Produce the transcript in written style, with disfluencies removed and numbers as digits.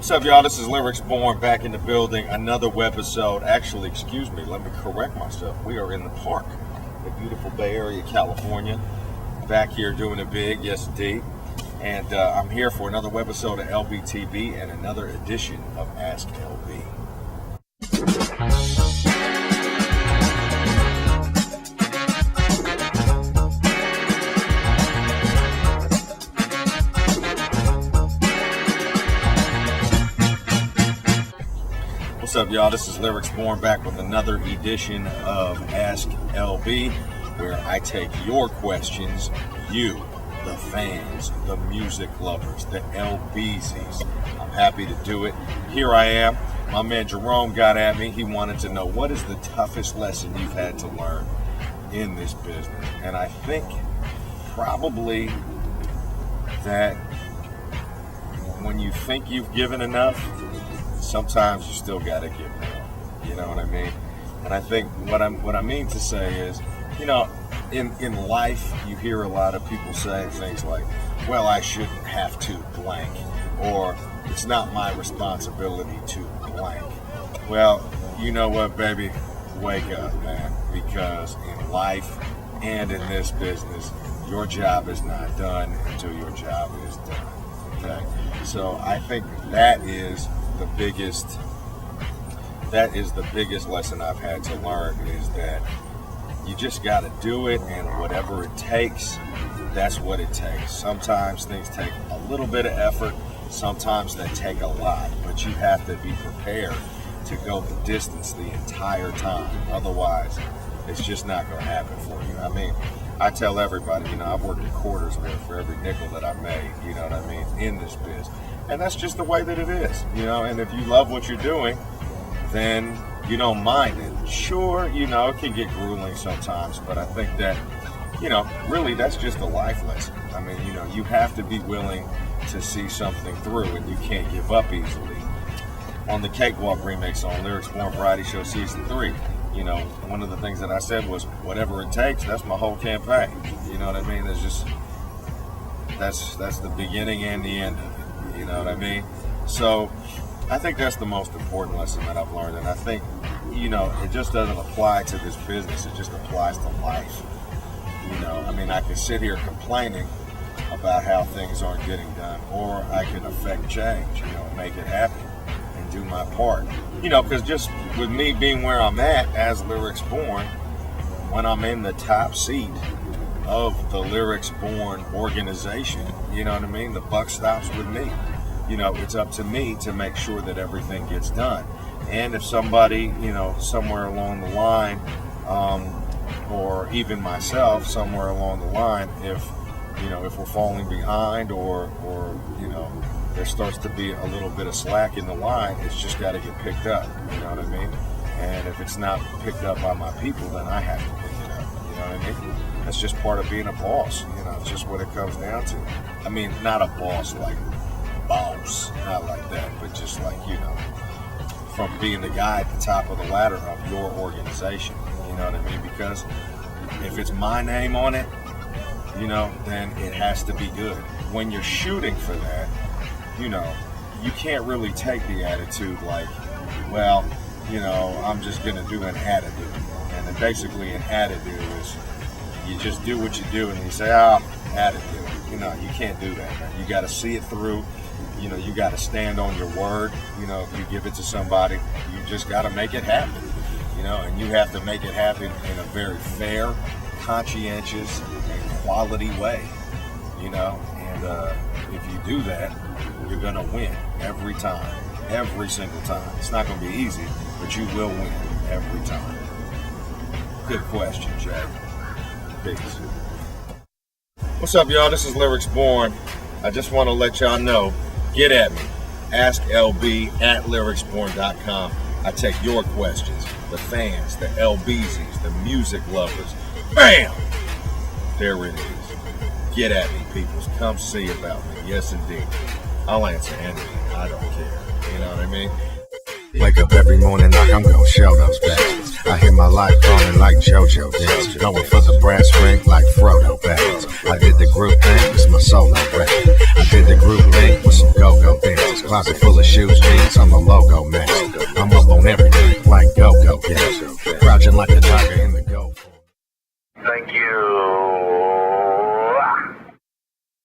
What's up, y'all? This is Lyrics Born back in the building. Another webisode. Actually, excuse me, let me correct myself. We are in the park, the beautiful Bay Area, California. Back here doing it big, yes indeed. And I'm here for another webisode of LBTV and another edition of Ask LB. What's up, y'all? This is Lyrics Born back with another edition of Ask LB, where I take your questions, you, the fans, the music lovers, the L-BEEZIES. I'm happy to do it. Here I am. My man Jerome got at me. He wanted to know, what is the toughest lesson you've had to learn in this business? And I think probably that when you think you've given enough, sometimes you still gotta give more. You know what I mean? And I think what I mean to say is, you know, in life you hear a lot of people say things like, well, I shouldn't have to blank, or it's not my responsibility to blank. Well, you know what, baby? Wake up, man, because in life and in this business, your job is not done until your job is done. Okay? So I think that is the biggest lesson I've had to learn, is that you just got to do it, and whatever it takes, that's what it takes. Sometimes things take a little bit of effort, sometimes they take a lot, but you have to be prepared to go the distance the entire time. Otherwise, it's just not going to happen for you. I mean, I tell everybody, you know, I've worked at quarters for every nickel that I made, you know what I mean, in this biz. And that's just the way that it is, you know, and if you love what you're doing, then you don't mind it. Sure, you know, it can get grueling sometimes, but I think that, you know, really that's just a life lesson. I mean, you know, you have to be willing to see something through, and you can't give up easily. On the Cakewalk remix on Lyrics Born Variety Show Season 3, you know, one of the things that I said was, whatever it takes, that's my whole campaign. You know what I mean? There's just, that's the beginning and the end of it. You know what I mean? So I think that's the most important lesson that I've learned. And I think, you know, it just doesn't apply to this business. It just applies to life. You know, I mean, I can sit here complaining about how things aren't getting done, or I can affect change, you know, make it happen and do my part. You know, because just with me being where I'm at as Lyrics Born, when I'm in the top seat of the Lyrics Born organization, you know what I mean? The buck stops with me. You know, it's up to me to make sure that everything gets done. And if somebody, you know, somewhere along the line, or even myself somewhere along the line, if, you know, if we're falling behind, or you know, there starts to be a little bit of slack in the line, it's just got to get picked up. You know what I mean? And if it's not picked up by my people, then I have to pick it up. You know what I mean? That's just part of being a boss. You know, it's just what it comes down to. I mean, not a boss like boss, not like that, but just like, you know, from being the guy at the top of the ladder of your organization. You know what I mean? Because if it's my name on it, you know, then it has to be good. When you're shooting for that, you know, you can't really take the attitude like, well, you know, I'm just going to do an attitude. And then basically an attitude is, you just do what you do, and you say, attitude. You know, you can't do that, man. You got to see it through. You know, you got to stand on your word. You know, if you give it to somebody, you just got to make it happen. You know, and you have to make it happen in a very fair, conscientious, and quality way. You know, and if you do that, you're going to win every time, every single time. It's not going to be easy, but you will win every time. Good question, Jay. Peace. What's up, y'all? This is Lyrics Born. I just want to let y'all know, get at me. Ask LB at lyricsborn.com. I take your questions, the fans, the L-BEEZIES, the music lovers. Bam! There it is. Get at me, peoples. Come see about me. Yes, indeed. I'll answer anything. I don't care. You know what I mean? Wake up every morning like I'm gonna show those bastards. I hear my life calling like JoJo dance. Going for the brass ring like Frodo Baggins. I did the group thing, it's my solo record. I did the group thing with some go-go dance. Closet full of shoes, jeans, I'm a logo man. I'm up on everything like go-go, yeah. Crouching like a tiger in the go. Thank you.